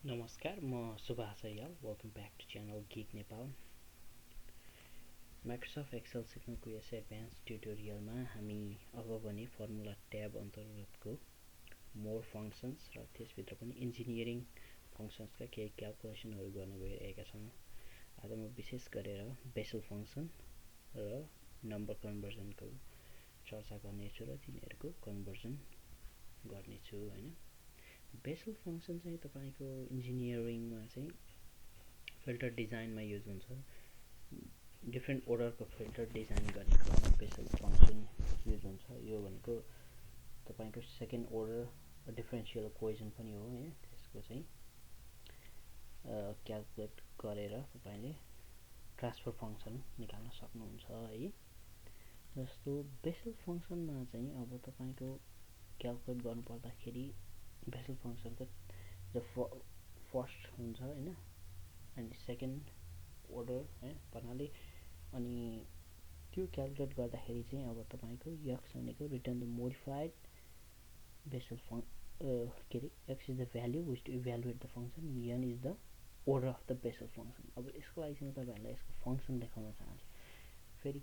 नमस्कार म Subhash Ayyal welcome back to channel geek Nepal Microsoft Excel सिक्नुको यस एडभान्स ट्युटोरियलमा हामी अब भने फर्मुला ट्याब अन्तर्गतको मोर फङ्सन्स र त्यसभित्र पनि इन्जिनियरिङ फङ्सन्सका केही क्यालकुलेसनहरू गर्न गइरहेका छौँ। आज म विशेष गरेर बेसल फङ्सन र नम्बर कन्भर्जनको चर्चा गर्नेछु र तिनीहरूको कन्भर्जन गर्नेछु हैन। बेसल फङ्सन चाहिँ तपाईको इन्जिनियरिङमा चाहिँ फिल्टर डिजाइनमा युज हुन्छ। डिफ्रेन्ट अर्डरको फिल्टर डिजाइन गर्ने क्रममा बेसल फङ्सन युज हुन्छ। यो भनेको तपाईको सेकेन्ड अर्डर डिफरेन्सियल इक्वेसन पनि हो हैन। त्यसको चाहिँ क्याल्कुलेट गरेर तपाईले ट्रान्सफर फङ्सन निकाल्न सक्नुहुन्छ है। जस्तो बेसल फङ्सनमा चाहिँ अब तपाईको क्याल्कुलेट गर्नु पर्दाखेरि बेसल फङ्सनको जो फर्स्ट हुन्छ हैन अनि सेकेन्ड अर्डर है भन्नाले अनि त्यो क्याल्कुलेट गर्दाखेरि चाहिँ अब तपाईको x भनेको रिटर्न द मोडिफाइड बेसल के अरे x is the value which to evaluate the function, n is the order of the Bessel function. अब यसको लागि चाहिँ तपाईहरुलाई यसको फङ्सन देखाउन चाहन्छु। फेरि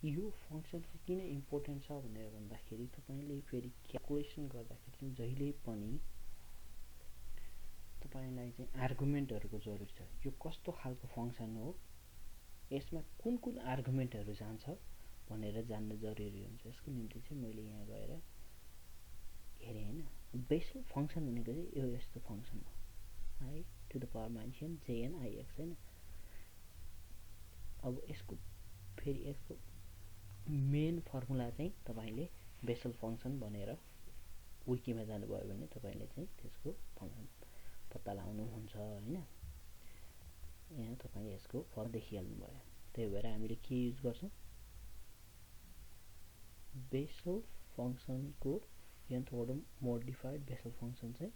यो फङ्सन चाहिँ किन इम्पोर्टेन्ट छ भनेर भन्दाखेरि तपाईले फेरि क्याल्कुलेसन गर्दाखेरि चाहिँ जहिले पनि तपाईलाई चाहिँ आर्गुमेन्टहरुको जरुरी छ। यो कस्तो खालको फङ्सन हो, यसमा कुन कुन आर्गुमेन्टहरु जान्छ भनेर जान्न जरुरी हुन्छ। यसको निम्ति चाहिँ मैले यहाँ गएर हेरे हैन। बेसल फङ्सन भनेको चाहिँ यो यस्तो फङ्सन हो i to the power minus n jn ix हैन। अब यसको फेरि यसको मेन फर्मुला चाहिँ तपाईले बेसल फङ्सन भनेर विकिमा जानुभयो भने तपाईले चाहिँ त्यसको फङ्सन पत्ता लगाउनु हुन्छ हैन। यहाँ तपाईले यसको फर्म देखिहाल्नु भयो। त्यही भएर हामीले के युज गर्छौं, बेसल फङ्सनको nth order modified Bessel function चाहिँ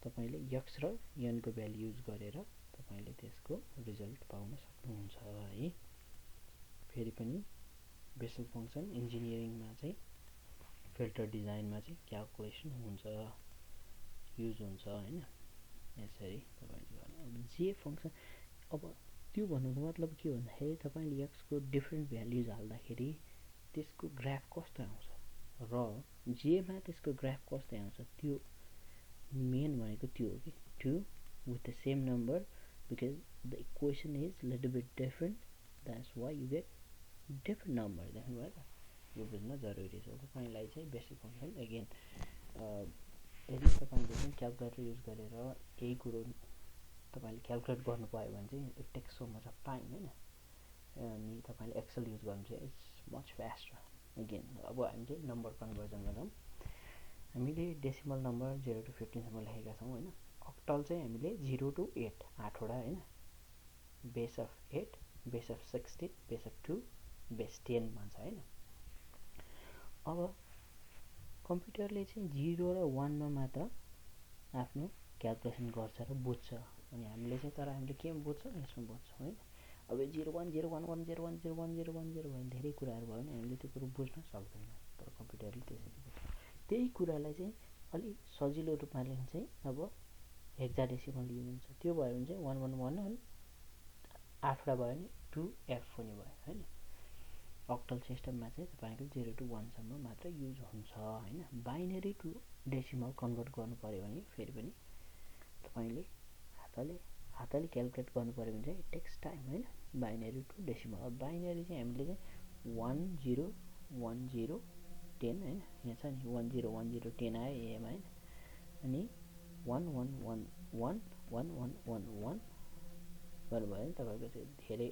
तपाईले x र n को भ्यालु युज गरेर तपाईले त्यसको रिजल्ट पाउन सक्नुहुन्छ है। फेरि पनि बेसल फङ्सन इन्जिनियरिङमा चाहिँ फिल्टर डिजाइनमा चाहिँ क्याल्कुलेसन हुन्छ, युज हुन्छ हैन। यसरी तपाईले गर्नु। अब जे फङ्सन अब त्यो भन्नुको मतलब के भन्दाखेरि तपाईले x को डिफरेन्ट भ्यालुज हाल्दाखेरि त्यसको ग्राफ कस्तो आउँछ र जे मा त्यसको ग्राफ कस्तो आउँछ त्यो मेन भनेको त्यो हो कि to with the same number because the equation is little bit different, that's why you get different number। देख्नु भयो त, यो बुझ्न जरुरी छ। तपाईलाई चाहिँ बेसिक फङ्सन अगेन यदि तपाईले चाहिँ क्याल्कुलेटर युज गरेर यही कुरो तपाईले क्याल्कुलेट गर्नु पायो भने चाहिँ it takes so much of time हैन। अनि तपाईले एक्सेल युज गर्नु चाहिँ इट्स मच फास्टर। अगेन अब हामी चाहिँ नम्बर कन्भर्जनमा जाउँ। हामीले डेसिमल नम्बर 0 to 15 सम्म लेखेका छौं हैन। अक्टल चाहिँ हामीले 0 to 8 8 वटा हैन। Base of 8, base of 16, base of 2, base 10 भन्छ हैन। अब कम्प्युटरले चाहिँ 0 र 1 मा मात्र आफ्नो क्याल्कुलेसन गर्छ र बुझ्छ। अनि हामीले चाहिँ तर हामीले केमा बुझ्छौं, यसमा बुझ्छौं हैन। अब 01 01 101 01 01 0 धेरै कुराहरु भयो भने हामीले त्यो कुरो बुझ्न सक्दैन, तर कम्प्युटरले त्यसरी बुझ्छ। त्यही कुरालाई चाहिँ अलि सजिलो रूपमा लेख्न चाहिँ अब हेक्साडेसिमल युज हुन्छ। त्यो भयो भने चाहिँ 1111 8 वटा भयो भने 2f हुने भयो हैन। अक्टल सिस्टममा चाहिँ तपाईको 0 to 1 सम्म मात्र युज हुन्छ हैन। बाइनरी टु डेसिमल कन्भर्ट गर्नु पर्यो भने फेरि पनि तपाईले हातले क्याल्कुलेट गर्नु पर्यो भने चाहिँ इट टेक्स टाइम हैन। Binary to decimal. अब बाइनरी चाहिँ हामीले चाहिँ 1 0 1 0 10 हैन। यहाँ छ नि 1 0 1 0 10 आयो एमा हैन। अनि 1 1 1 1 1 1 1 1 गर्नु भयो भने तपाईको चाहिँ धेरै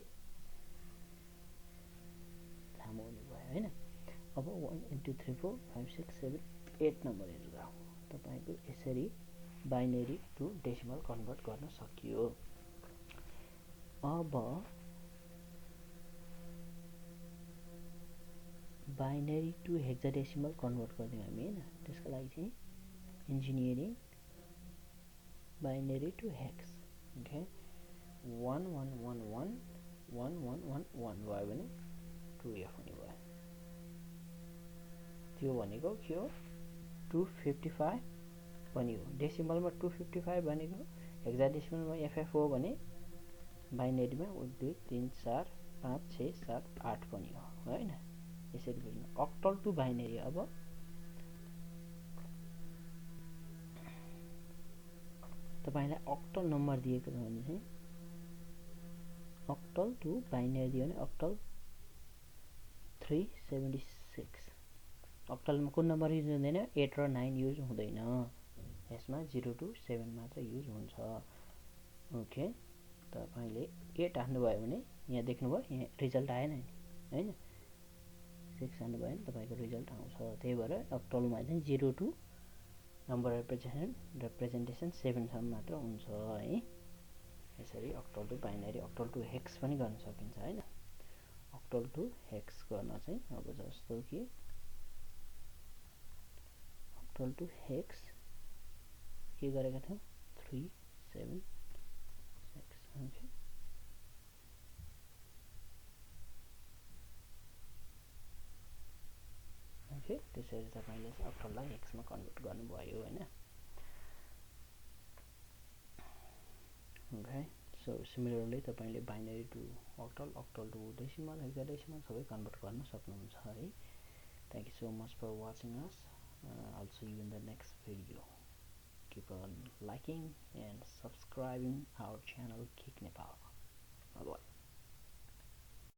लामो हुने भयो हैन। अब 1 2 3 4 5 6 7 8 नम्बरहरु गाउँ। तपाईको यसरी बाइनरी टु डेसिमल कन्भर्ट गर्न सकियो। अब बाइनरी टु हेक्साडेसिमल कन्भर्ट गर्दियौ हामी हैन। त्यसको लागि चाहिँ engineering binary to hex okay 1 1 1 1 1 1 1 1 भयो भने 2f हुने भयो। त्यो भनेको के हो, 255 पनि हो। डेसिमलमा 255 भनेको हेक्साडेसिमलमा एफएफ हो भने बाइनेरीमा 1 2 3 4 5 6 7 8 पनि हो हैन। यसरी बुझ्नु। अक्टल टु बाइनेरी अब तपाईलाई अक्टल नम्बर दिएको छ भने चाहिँ अक्टल टु बाइनेरी दियो भने अक्टल 376। अक्टलमा कुन नम्बर युज हुँदैन? 8 र 9 युज हुँदैन। यसमा 0 to 7 मात्र युज हुन्छ। ओके, तपाईले 8 हाल्नुभयो भने यहाँ देख्नुभयो, यहाँ रिजल्ट आएन नि हैन। 6 हाल्नुभयो भने तपाईको रिजल्ट आउँछ। त्यही भएर अक्टलमा चाहिँ 0 to नम्बर रिप्रेजेन्टेसन 7 सम्म मात्र हुन्छ है। यसरी octal to binary, octal to hex पनि गर्न सकिन्छ हैन। अक्टल टु हेक्स गर्न चाहिँ अब जस्तो कि अक्टल टु हेक्स के गरेका थियौं? 3 7 6। ओके, ओके, त्यसरी तपाईले चाहिँ अक्टललाई हेक्समा कन्भर्ट गर्नुभयो हैन। ओके, सो सिमिलरली तपाईले binary to octal, octal to decimal, hexadecimal सबै कन्भर्ट गर्न सक्नुहुन्छ है। Thank you so much for watching us. I'll see you in the next video. Keep on liking and subscribing our channel Kick Nepal. Bye bye.